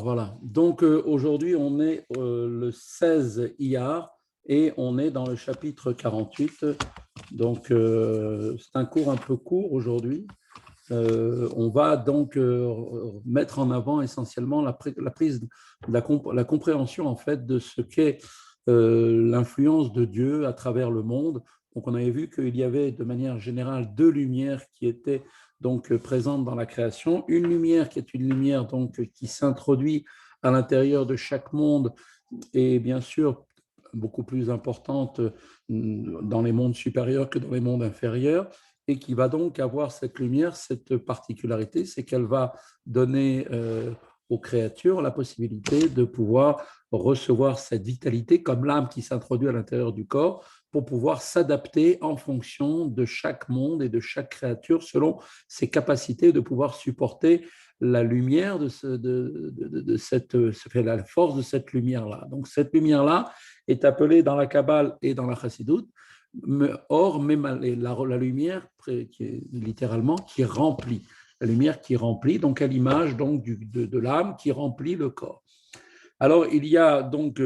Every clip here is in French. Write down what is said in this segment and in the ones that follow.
Voilà, donc aujourd'hui on est le 16 Iyar et on est dans le chapitre 48. Donc c'est un cours un peu court aujourd'hui. On va donc mettre en avant essentiellement la prise, la compréhension en fait de ce qu'est l'influence de Dieu à travers le monde. Donc on avait vu qu'il y avait de manière générale deux lumières qui étaient donc présentes dans la création. Une lumière qui est une lumière donc qui s'introduit à l'intérieur de chaque monde et bien sûr beaucoup plus importante dans les mondes supérieurs que dans les mondes inférieurs, et qui va donc avoir cette lumière, cette particularité, c'est qu'elle va donner aux créatures la possibilité de pouvoir recevoir cette vitalité comme l'âme qui s'introduit à l'intérieur du corps pour pouvoir s'adapter en fonction de chaque monde et de chaque créature selon ses capacités de pouvoir supporter la lumière de cette, la force de cette lumière-là. Donc cette lumière-là est appelée dans la Kabbale et dans la Chassidoute or, même la lumière qui est littéralement qui remplit, la lumière qui remplit, donc à l'image donc de l'âme qui remplit le corps. Alors il y a donc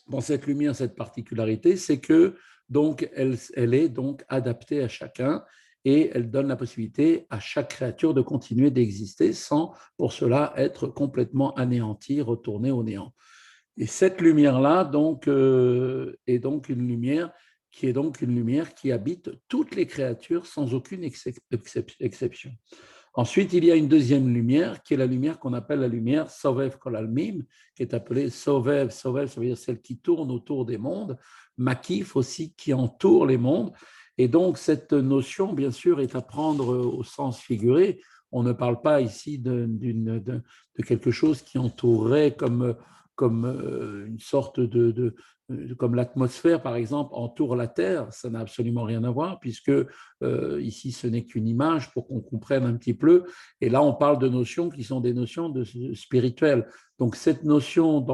dans cette lumière cette particularité, c'est que donc elle est donc adaptée à chacun et elle donne la possibilité à chaque créature de continuer d'exister sans pour cela être complètement anéantie, retournée au néant. Et cette lumière-là donc est donc une lumière qui habite toutes les créatures sans aucune exception. Ensuite, il y a une deuxième lumière qui est la lumière qu'on appelle la lumière Sovev Kol Almim, qui est appelée Sovev. Sovev, ça veut dire celle qui tourne autour des mondes. Makif aussi, qui entoure les mondes. Et donc, cette notion, bien sûr, est à prendre au sens figuré. On ne parle pas ici de quelque chose qui entourerait comme une sorte comme l'atmosphère, par exemple, entoure la Terre. Ça n'a absolument rien à voir, puisque ici, ce n'est qu'une image pour qu'on comprenne un petit peu. Et là, on parle de notions qui sont des notions spirituelles. Donc, cette notion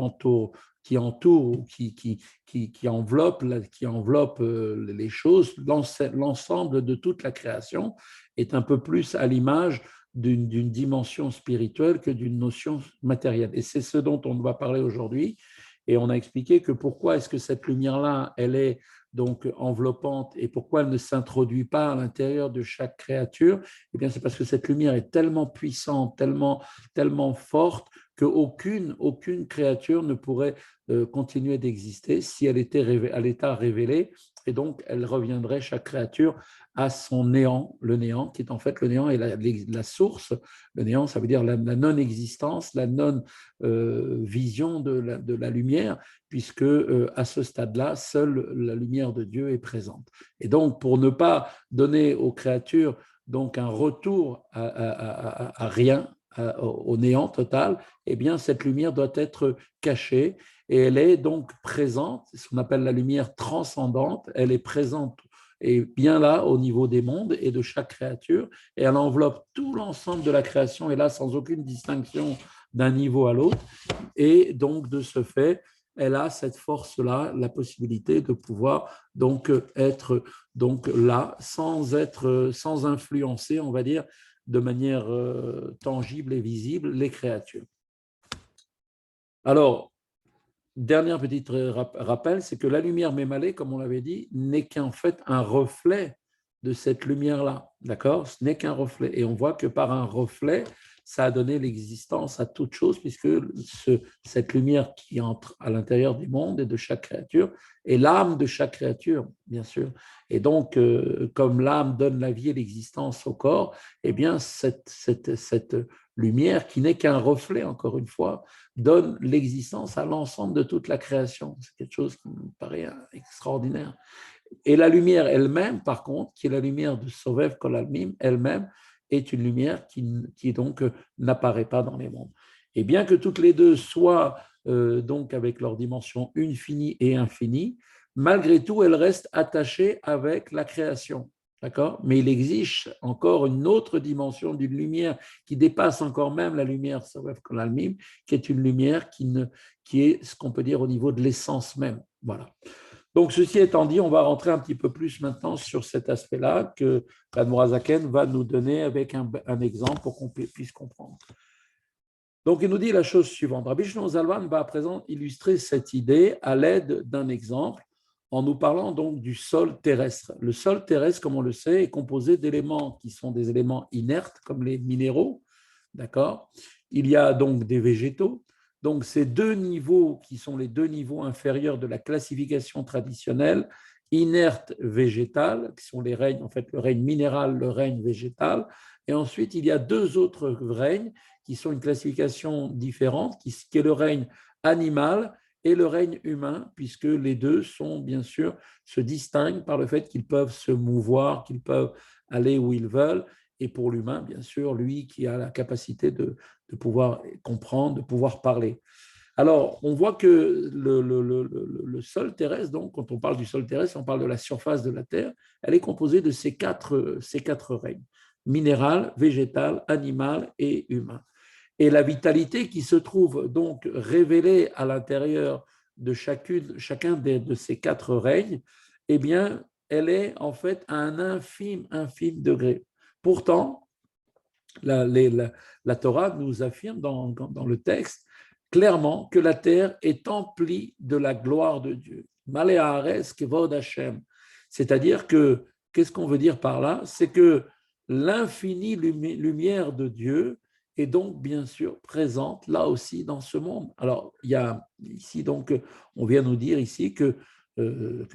qui entoure, qui enveloppe les choses, l'ensemble de toute la création est un peu plus à l'image d'une dimension spirituelle que d'une notion matérielle. Et c'est ce dont on va parler aujourd'hui. Et on a expliqué que pourquoi est-ce que cette lumière-là, elle est donc enveloppante et pourquoi elle ne s'introduit pas à l'intérieur de chaque créature. Eh bien, c'est parce que cette lumière est tellement puissante, tellement forte qu'aucune créature ne pourrait continuer d'exister si elle était à l'état révélé. Et donc, elle reviendrait, chaque créature, à son néant, le néant, qui est en fait le néant et la source. Le néant, ça veut dire la non-existence, la non-vision de la lumière, puisque à ce stade-là, seule la lumière de Dieu est présente. Et donc, pour ne pas donner aux créatures donc un retour à rien, au néant total, eh bien, cette lumière doit être cachée et elle est donc présente, c'est ce qu'on appelle la lumière transcendante, elle est présente et bien là au niveau des mondes et de chaque créature, et elle enveloppe tout l'ensemble de la création, et là sans aucune distinction d'un niveau à l'autre, et donc de ce fait, elle a cette force-là, la possibilité de pouvoir donc être donc là sans influencer, on va dire, de manière tangible et visible les créatures. Alors, dernier petit rappel, c'est que la lumière mémalée, comme on l'avait dit, n'est qu'en fait un reflet de cette lumière-là, d'accord? Ce n'est qu'un reflet. Et on voit que par un reflet, ça a donné l'existence à toute chose, puisque cette lumière qui entre à l'intérieur du monde et de chaque créature est l'âme de chaque créature, bien sûr. Et donc, comme l'âme donne la vie et l'existence au corps, eh bien, cette lumière, qui n'est qu'un reflet, encore une fois, donne l'existence à l'ensemble de toute la création. C'est quelque chose qui me paraît extraordinaire. Et la lumière elle-même, par contre, qui est la lumière de Sovev Kol Almim, elle-même est une lumière qui donc n'apparaît pas dans les mondes. Et bien que toutes les deux soient donc avec leur dimension infinie et infinie, malgré tout, elles restent attachées avec la création. D'accord? Mais il existe encore une autre dimension d'une lumière qui dépasse encore même la lumière Sovev Kol Almim, qui est une lumière qui est ce qu'on peut dire au niveau de l'essence même. Voilà. Donc, ceci étant dit, on va rentrer un petit peu plus maintenant sur cet aspect-là que l'Admorazaken va nous donner avec un exemple pour qu'on puisse comprendre. Donc, il nous dit la chose suivante. Rabbi Shlomo Zalman va à présent illustrer cette idée à l'aide d'un exemple en nous parlant donc du sol terrestre. Le sol terrestre, comme on le sait, est composé d'éléments qui sont des éléments inertes, comme les minéraux, d'accord? Il y a donc des végétaux. Donc, ces deux niveaux qui sont les deux niveaux inférieurs de la classification traditionnelle, inerte, végétale, qui sont les règnes, en fait, le règne minéral, le règne végétal. Et ensuite, il y a deux autres règnes qui sont une classification différente, qui est le règne animal et le règne humain, puisque les deux sont, bien sûr, se distinguent par le fait qu'ils peuvent se mouvoir, qu'ils peuvent aller où ils veulent. Et pour l'humain, bien sûr, lui qui a la capacité de pouvoir comprendre, de pouvoir parler. Alors, on voit que le sol terrestre, donc, quand on parle du sol terrestre, on parle de la surface de la Terre, elle est composée de ces quatre règnes, minéral, végétal, animal et humain. Et la vitalité qui se trouve donc révélée à l'intérieur de chacun de ces quatre règnes, eh bien, elle est en fait à un infime degré. Pourtant, la Torah nous affirme dans le texte clairement que la terre est emplie de la gloire de Dieu. Malé haaretz kevod Hashem. C'est-à-dire que, qu'est-ce qu'on veut dire par là? C'est que l'infinie lumière de Dieu est donc bien sûr présente là aussi dans ce monde. Alors, il y a ici donc, on vient nous dire ici que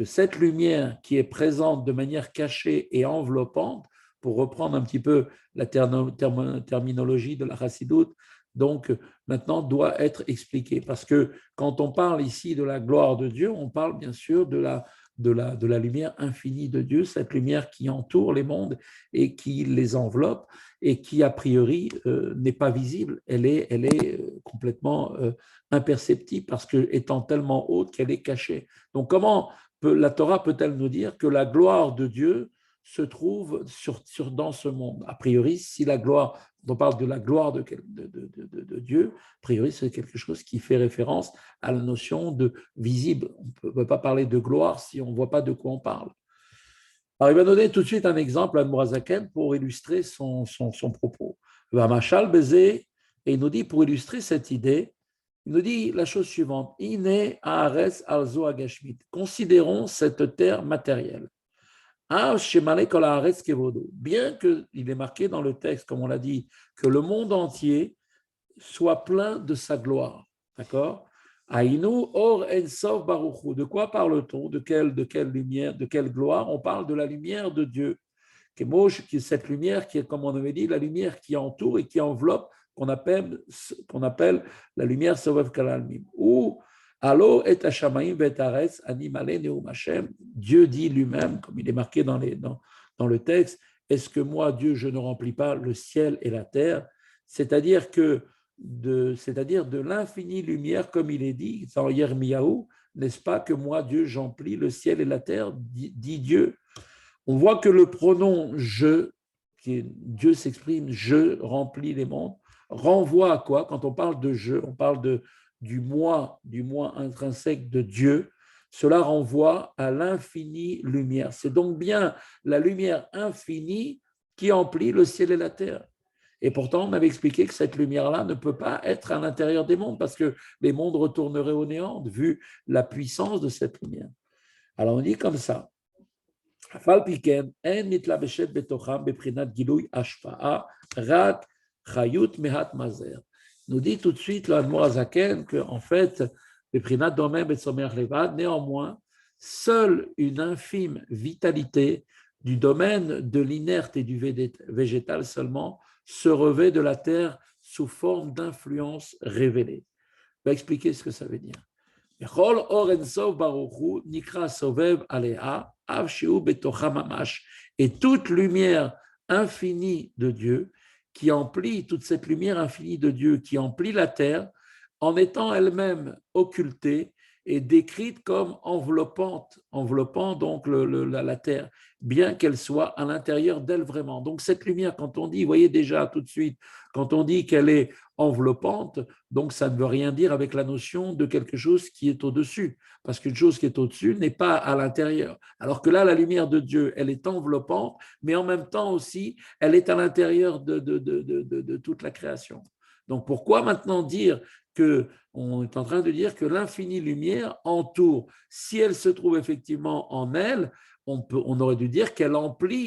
cette lumière qui est présente de manière cachée et enveloppante, pour reprendre un petit peu la terminologie de la Chassidoute, donc maintenant doit être expliquée. Parce que quand on parle ici de la gloire de Dieu, on parle bien sûr de la lumière infinie de Dieu, cette lumière qui entoure les mondes et qui les enveloppe et qui, a priori, n'est pas visible. Elle est complètement imperceptible parce qu'étant tellement haute qu'elle est cachée. Donc comment la Torah peut-elle nous dire que la gloire de Dieu se trouve dans ce monde? A priori, si la gloire, on parle de la gloire de Dieu, a priori, c'est quelque chose qui fait référence à la notion de visible. On ne peut pas parler de gloire si on ne voit pas de quoi on parle. Alors, il va donner tout de suite un exemple à Mourazaken pour illustrer son propos. Machal Bézé, et il nous dit, pour illustrer cette idée, il nous dit la chose suivante. Ine Haaretz alzo agashmit. Considérons cette terre matérielle. Bien qu'il est marqué dans le texte, comme on l'a dit, que le monde entier soit plein de sa gloire. D'accord? Aïnu or ensof baruchu. De quoi parle-t-on? De quelle lumière, de quelle gloire? On parle de la lumière de Dieu. Cette lumière qui est, comme on avait dit, la lumière qui entoure et qui enveloppe, qu'on appelle la lumière Sovev Kalalmim. Ou Allo et Hashamaim vetaretz animale neum Hashem. Dieu dit lui-même, comme il est marqué dans le texte, est-ce que moi, Dieu, je ne remplis pas le ciel et la terre? C'est-à-dire de l'infinie lumière, comme il est dit dans Yirmiyahu, n'est-ce pas que moi, Dieu, j'emplis le ciel et la terre, dit Dieu. On voit que le pronom je, Dieu s'exprime, je remplis les mondes, renvoie à quoi? Quand on parle de je, on parle du moi intrinsèque de Dieu. Cela renvoie à l'infinie lumière. C'est donc bien la lumière infinie qui emplit le ciel et la terre. Et pourtant, on avait expliqué que cette lumière-là ne peut pas être à l'intérieur des mondes parce que les mondes retourneraient au néant vu la puissance de cette lumière. Alors on dit comme ça. Nous dit tout de suite l'Admor Azaken qu'en fait, néanmoins, seule une infime vitalité du domaine de l'inerte et du végétal seulement se revêt de la terre sous forme d'influence révélée. Je vais expliquer ce que ça veut dire. Et toute lumière infinie de Dieu, qui emplit, toute cette lumière infinie de Dieu qui emplit la terre, en étant elle-même occultée et décrite comme enveloppant donc la terre, bien qu'elle soit à l'intérieur d'elle vraiment. Donc cette lumière, quand on dit, vous voyez déjà tout de suite, quand on dit qu'elle est enveloppante, donc ça ne veut rien dire avec la notion de quelque chose qui est au-dessus, parce qu'une chose qui est au-dessus n'est pas à l'intérieur. Alors que là, la lumière de Dieu, elle est enveloppante, mais en même temps aussi, elle est à l'intérieur de toute la création. Donc, pourquoi maintenant dire on est en train de dire que l'infinie lumière entoure? Si elle se trouve effectivement en elle, on aurait dû dire qu'elle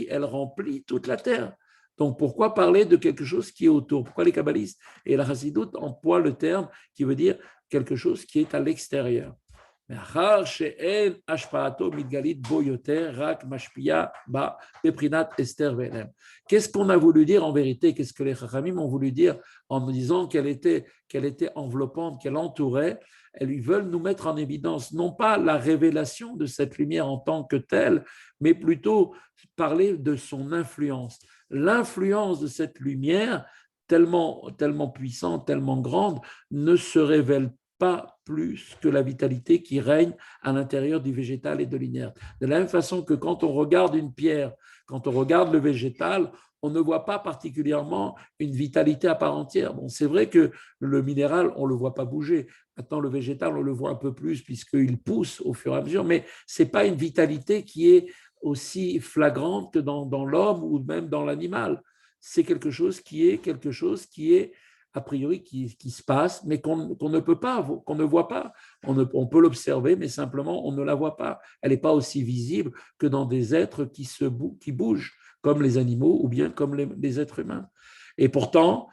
elle remplit toute la terre. Donc, pourquoi parler de quelque chose qui est autour? Pourquoi les kabbalistes et la chassidoute emploient le terme qui veut dire quelque chose qui est à l'extérieur? Qu'est-ce qu'on a voulu dire en vérité? Qu'est-ce que les Chachamim ont voulu dire en disant qu'elle était enveloppante, qu'elle entourait? Ils veulent nous mettre en évidence, non pas la révélation de cette lumière en tant que telle, mais plutôt parler de son influence. L'influence de cette lumière, tellement puissante, tellement grande, ne se révèle pas plus que la vitalité qui règne à l'intérieur du végétal et de l'inerte. De la même façon que quand on regarde une pierre, quand on regarde le végétal, on ne voit pas particulièrement une vitalité à part entière. Bon, c'est vrai que le minéral, on ne le voit pas bouger. Maintenant, le végétal, on le voit un peu plus puisqu'il pousse au fur et à mesure, mais ce n'est pas une vitalité qui est aussi flagrante que dans l'homme ou même dans l'animal. C'est quelque chose qui est a priori qui se passe, mais qu'on ne peut pas, qu'on ne voit pas. On peut l'observer, mais simplement on ne la voit pas. Elle n'est pas aussi visible que dans des êtres qui bougent, comme les animaux ou bien comme les êtres humains. Et pourtant,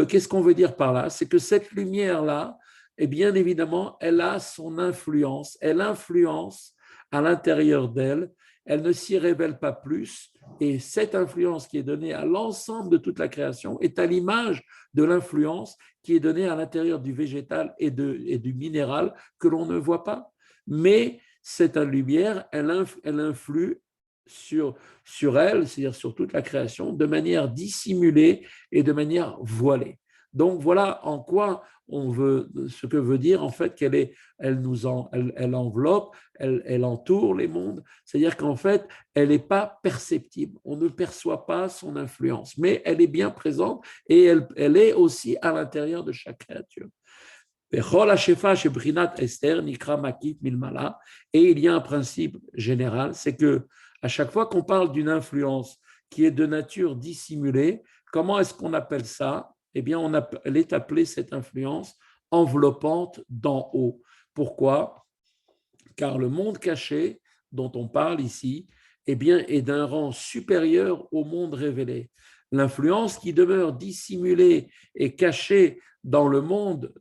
qu'est-ce qu'on veut dire par là? C'est que cette lumière-là, et bien évidemment, elle a son influence. Elle influence à l'intérieur d'elle. Elle ne s'y révèle pas plus. Et cette influence qui est donnée à l'ensemble de toute la création est à l'image de l'influence qui est donnée à l'intérieur du végétal et du minéral que l'on ne voit pas. Mais cette lumière, elle influe sur elle, c'est-à-dire sur toute la création, de manière dissimulée et de manière voilée. Donc voilà en quoi ce que veut dire en fait elle enveloppe, elle entoure les mondes, c'est-à-dire qu'en fait, elle n'est pas perceptible, on ne perçoit pas son influence, mais elle est bien présente et elle est aussi à l'intérieur de chaque créature. Et il y a un principe général, c'est que à chaque fois qu'on parle d'une influence qui est de nature dissimulée, comment est-ce qu'on appelle ça? Eh bien, elle est appelée cette influence enveloppante d'en haut. Pourquoi? Car le monde caché dont on parle ici, eh bien, est d'un rang supérieur au monde révélé. L'influence qui demeure dissimulée et cachée dans le monde,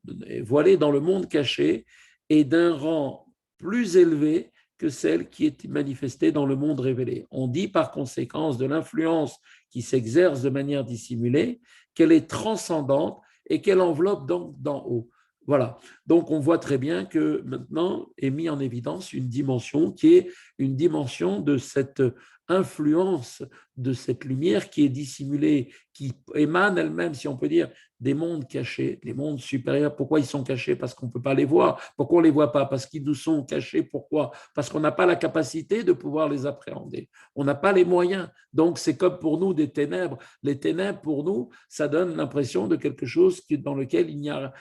voilée dans le monde caché, est d'un rang plus élevé que celle qui est manifestée dans le monde révélé. On dit par conséquence de l'influence qui s'exerce de manière dissimulée qu'elle est transcendante et qu'elle enveloppe donc d'en haut. Voilà. Donc, on voit très bien que maintenant est mis en évidence une dimension qui est une dimension de cette influence de cette lumière qui est dissimulée, qui émane elle-même, si on peut dire, des mondes cachés, des mondes supérieurs. Pourquoi ils sont cachés? Parce qu'on ne peut pas les voir. Pourquoi on ne les voit pas? Parce qu'ils nous sont cachés. Pourquoi? Parce qu'on n'a pas la capacité de pouvoir les appréhender. On n'a pas les moyens. Donc, c'est comme pour nous des ténèbres. Les ténèbres, pour nous, ça donne l'impression de quelque chose dans lequel il n'y a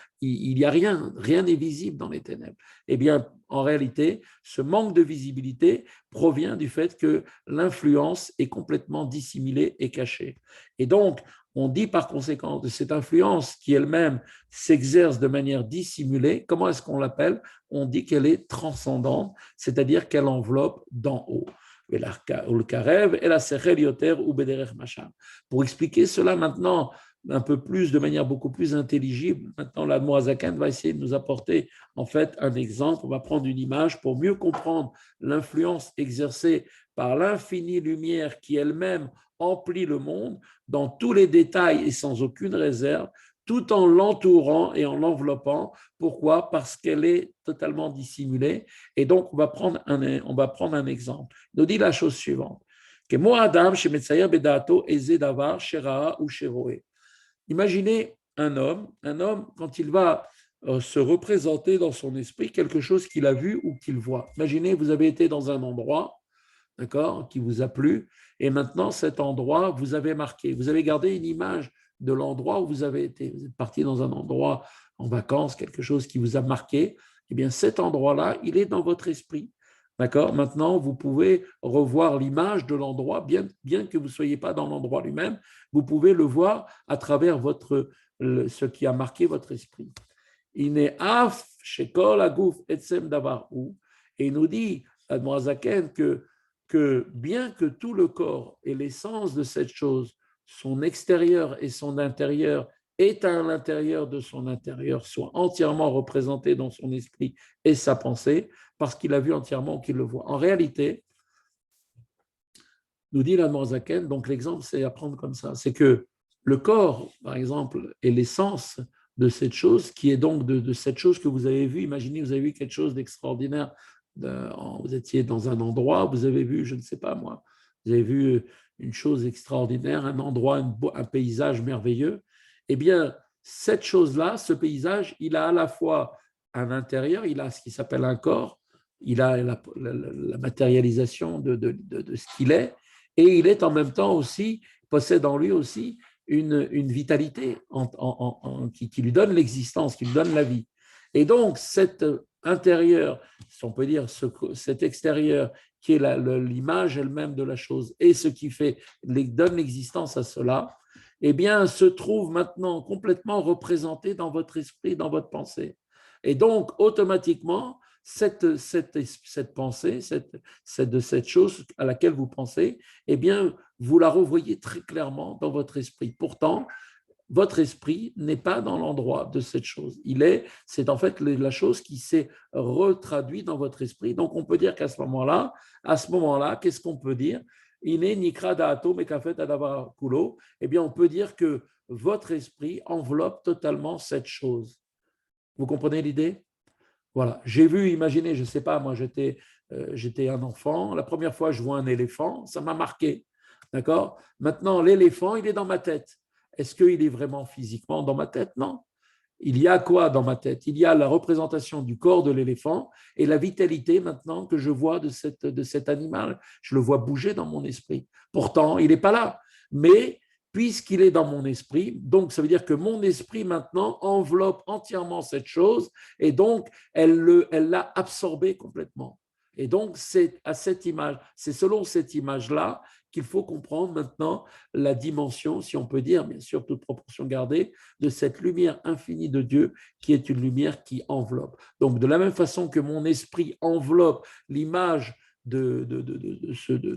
rien n'est visible dans les ténèbres. Eh bien, en réalité, ce manque de visibilité provient du fait que l'influence est complètement dissimulée et cachée. Et donc, on dit par conséquent de cette influence qui elle-même s'exerce de manière dissimulée, comment est-ce qu'on l'appelle? On dit qu'elle est transcendante, c'est-à-dire qu'elle enveloppe d'en haut. Pour expliquer cela maintenant un peu plus, de manière beaucoup plus intelligible, maintenant la Moazakan va essayer de nous apporter en fait un exemple. On va prendre une image pour mieux comprendre l'influence exercée par l'infinie lumière qui elle-même emplit le monde dans tous les détails et sans aucune réserve, tout en l'entourant et en l'enveloppant. Pourquoi? Parce qu'elle est totalement dissimulée. Et donc, on va prendre un exemple. Il nous dit la chose suivante. Imaginez un homme, quand il va se représenter dans son esprit quelque chose qu'il a vu ou qu'il voit. Imaginez, vous avez été dans un endroit, d'accord, qui vous a plu, et maintenant cet endroit, vous avez marqué, vous avez gardé une image de l'endroit où vous avez été. Vous êtes parti dans un endroit en vacances, quelque chose qui vous a marqué, eh bien cet endroit-là, il est dans votre esprit. D'accord? Maintenant, vous pouvez revoir l'image de l'endroit, bien que vous ne soyez pas dans l'endroit lui-même, vous pouvez le voir à travers votre ce qui a marqué votre esprit. Il n'est af shekol agouf etsem davar ou. Et il nous dit, Admorazaken, que bien que tout le corps et l'essence de cette chose, son extérieur et son intérieur, est à l'intérieur de son intérieur, soit entièrement représenté dans son esprit et sa pensée, parce qu'il a vu entièrement qu'il le voit. En réalité, nous dit l'Admorazaken, donc l'exemple, c'est à prendre comme ça, c'est que le corps, par exemple, est l'essence de cette chose, qui est donc de cette chose que vous avez vue. Imaginez, vous avez vu quelque chose d'extraordinaire, vous étiez dans un endroit, vous avez vu, je ne sais pas moi, vous avez vu une chose extraordinaire, un endroit, un paysage merveilleux. Eh bien, cette chose-là, ce paysage, il a à la fois un intérieur, il a ce qui s'appelle un corps, il a la matérialisation de ce qu'il est, et il est en même temps aussi, possède en lui aussi une vitalité qui lui donne l'existence, qui lui donne la vie. Et donc, cet intérieur, si on peut dire cet extérieur, qui est l'image elle-même de la chose, et ce qui donne l'existence à cela, eh bien, se trouve maintenant complètement représenté dans votre esprit, dans votre pensée. Et donc, automatiquement, cette pensée, de cette chose à laquelle vous pensez, eh bien, vous la revoyez très clairement dans votre esprit. Pourtant, votre esprit n'est pas dans l'endroit de cette chose. C'est en fait la chose qui s'est retraduite dans votre esprit. Donc, on peut dire qu'à ce moment-là, qu'est-ce qu'on peut dire? Iné nikra da'ato mekafet adava kulo. Eh bien, on peut dire que votre esprit enveloppe totalement cette chose. Vous comprenez l'idée? Voilà. J'ai vu, imaginez, je ne sais pas, moi j'étais un enfant. La première fois, je vois un éléphant, ça m'a marqué. D'accord? Maintenant, l'éléphant, il est dans ma tête. Est-ce qu'il est vraiment physiquement dans ma tête? Non. Il y a quoi dans ma tête? Il y a la représentation du corps de l'éléphant et la vitalité maintenant que je vois de cet animal. Je le vois bouger dans mon esprit. Pourtant, il n'est pas là. Mais puisqu'il est dans mon esprit, donc ça veut dire que mon esprit maintenant enveloppe entièrement cette chose et donc elle l'a absorbé complètement. Et donc, c'est à cette image, c'est selon cette image-là qu'il faut comprendre maintenant la dimension, si on peut dire, bien sûr, toute proportion gardée, de cette lumière infinie de Dieu qui est une lumière qui enveloppe. Donc, de la même façon que mon esprit enveloppe l'image de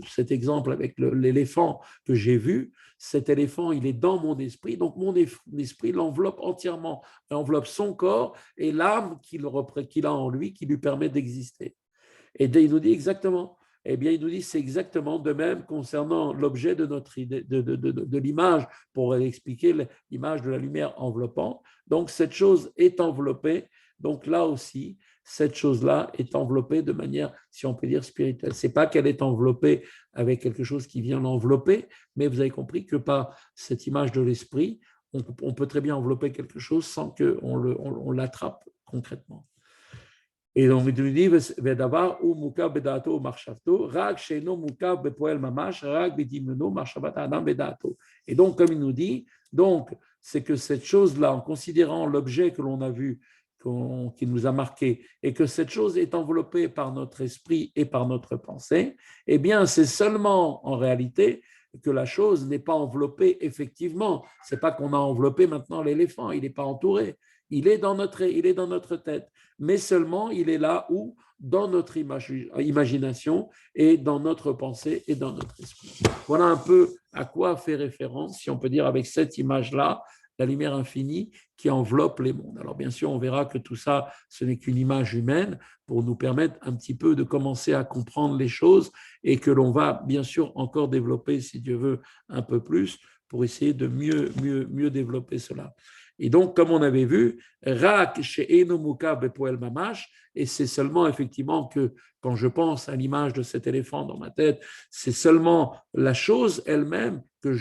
cet exemple avec l'éléphant que j'ai vu, cet éléphant, il est dans mon esprit, donc mon esprit l'enveloppe entièrement, enveloppe son corps et l'âme qu'il a en lui qui lui permet d'exister. Et il nous dit exactement, eh bien, il nous dit c'est exactement de même concernant l'objet de notre idée, de l'image, pour expliquer l'image de la lumière enveloppante. Donc, cette chose est enveloppée. Donc, là aussi, cette chose-là est enveloppée de manière, si on peut dire, spirituelle. Ce n'est pas qu'elle est enveloppée avec quelque chose qui vient l'envelopper, mais vous avez compris que par cette image de l'esprit, on peut très bien envelopper quelque chose sans qu'on l'attrape concrètement. Et donc, il nous dit, Vedavar ou mukav bedato marchavto, rag sheno mukav bepoel mamash, rag bedimeno marchavat adam bedato. Et donc, comme il nous dit, donc, c'est que cette chose-là, en considérant l'objet que l'on a vu, qui nous a marqué, et que cette chose est enveloppée par notre esprit et par notre pensée, eh bien, c'est seulement en réalité que la chose n'est pas enveloppée effectivement. Ce n'est pas qu'on a enveloppé maintenant l'éléphant, il n'est pas entouré. Il est dans notre tête, mais seulement il est là où dans notre imagination et dans notre pensée et dans notre esprit. Voilà un peu à quoi fait référence, si on peut dire, avec cette image-là, la lumière infinie qui enveloppe les mondes. Alors bien sûr, on verra que tout ça, ce n'est qu'une image humaine pour nous permettre un petit peu de commencer à comprendre les choses et que l'on va bien sûr encore développer, si Dieu veut, un peu plus pour essayer de mieux développer cela. Et donc, comme on avait vu, Rak chez Enomuka Bepoel Mamash, et c'est seulement effectivement que quand je pense à l'image de cet éléphant dans ma tête, c'est seulement la chose elle-même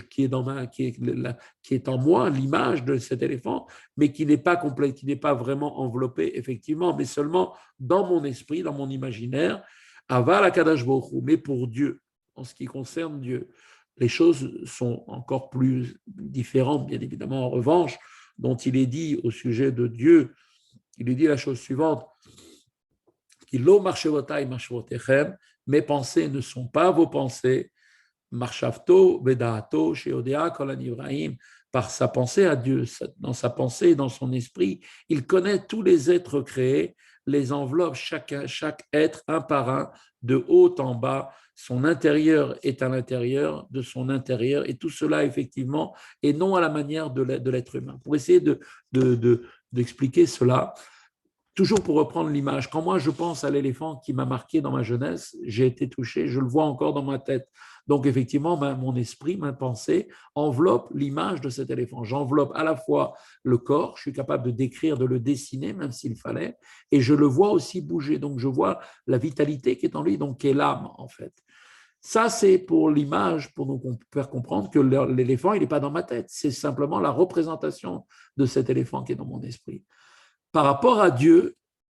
qui est en moi, l'image de cet éléphant, mais qui n'est pas complète, qui n'est pas vraiment enveloppée effectivement, mais seulement dans mon esprit, dans mon imaginaire, Aval Akadash Baruch Hu, mais pour Dieu, en ce qui concerne Dieu. Les choses sont encore plus différentes, bien évidemment, en revanche, dont il est dit au sujet de Dieu, il est dit la chose suivante, mes pensées ne sont pas vos pensées, Marshavto, Bedaato, Sheodea, Kolan Ibrahim, par sa pensée à Dieu, dans sa pensée, dans son esprit, il connaît tous les êtres créés, les enveloppe chaque être un par un, de haut en bas. Son intérieur est à l'intérieur de son intérieur, et tout cela, effectivement, et non à la manière de l'être humain. Pour essayer d'expliquer cela, toujours pour reprendre l'image, quand moi je pense à l'éléphant qui m'a marqué dans ma jeunesse, j'ai été touché, je le vois encore dans ma tête. Donc effectivement, mon esprit, ma pensée enveloppe l'image de cet éléphant. J'enveloppe à la fois le corps, je suis capable de décrire, de le dessiner, même s'il fallait, et je le vois aussi bouger. Donc je vois la vitalité qui est en lui, donc qui est l'âme en fait. Ça, c'est pour l'image, pour nous faire comprendre que l'éléphant, il n'est pas dans ma tête. C'est simplement la représentation de cet éléphant qui est dans mon esprit. Par rapport à Dieu,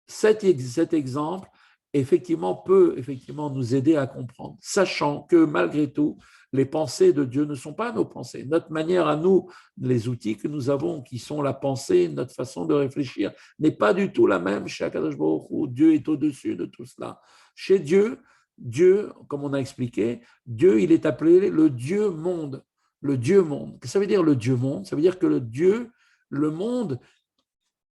cet exemple effectivement peut effectivement nous aider à comprendre, sachant que malgré tout, les pensées de Dieu ne sont pas nos pensées. Notre manière à nous, les outils que nous avons, qui sont la pensée, notre façon de réfléchir, n'est pas du tout la même chez Akadosh Baruch Hu. Dieu est au-dessus de tout cela. Chez Dieu, comme on a expliqué, Dieu, il est appelé le Dieu monde. Le Dieu monde. Qu'est-ce que ça veut dire le Dieu monde? Ça veut dire que le monde,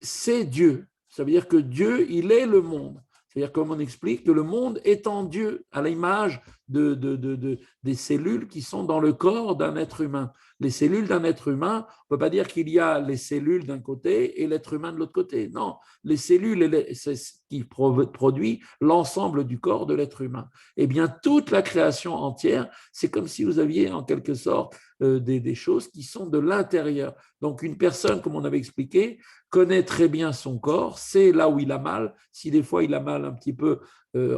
c'est Dieu. Ça veut dire que Dieu, il est le monde. C'est-à-dire, comme on explique, que le monde est en Dieu, à l'image des cellules qui sont dans le corps d'un être humain. Les cellules d'un être humain, on ne peut pas dire qu'il y a les cellules d'un côté et l'être humain de l'autre côté. Non, les cellules, c'est ce qui produit l'ensemble du corps de l'être humain. Eh bien, toute la création entière, c'est comme si vous aviez en quelque sorte des choses qui sont de l'intérieur. Donc, une personne, comme on avait expliqué, connaît très bien son corps, sait là où il a mal. Si des fois il a mal un petit peu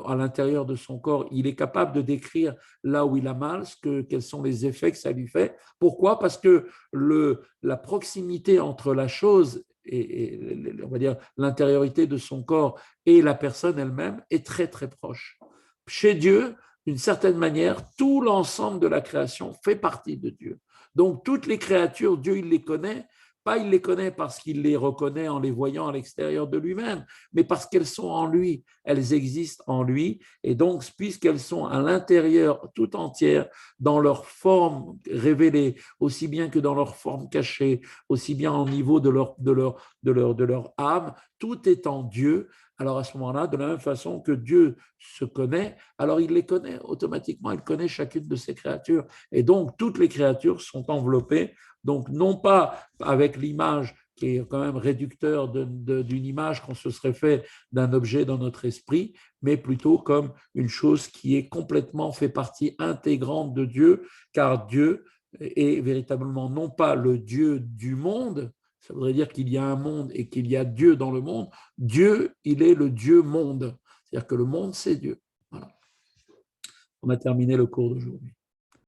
à l'intérieur de son corps, il est capable de décrire là où il a mal, quels sont les effets que ça lui fait. Pourquoi? Parce que la proximité entre la chose et on va dire l'intériorité de son corps et la personne elle-même est très très proche. Chez Dieu, d'une certaine manière, tout l'ensemble de la création fait partie de Dieu. Donc toutes les créatures, Dieu il les connaît. Pas il les connaît parce qu'il les reconnaît en les voyant à l'extérieur de lui-même, mais parce qu'elles sont en lui, elles existent en lui, et donc puisqu'elles sont à l'intérieur tout entière, dans leur forme révélée, aussi bien que dans leur forme cachée, aussi bien au niveau de leur âme, tout est en Dieu. Alors à ce moment-là, de la même façon que Dieu se connaît, alors il les connaît automatiquement, il connaît chacune de ses créatures. Et donc toutes les créatures sont enveloppées, donc non pas avec l'image qui est quand même réducteur d'une image qu'on se serait fait d'un objet dans notre esprit, mais plutôt comme une chose qui est complètement fait partie intégrante de Dieu, car Dieu est véritablement non pas le Dieu du monde, ça voudrait dire qu'il y a un monde et qu'il y a Dieu dans le monde. Dieu, il est le Dieu monde. C'est-à-dire que le monde, c'est Dieu. Voilà. On a terminé le cours d'aujourd'hui.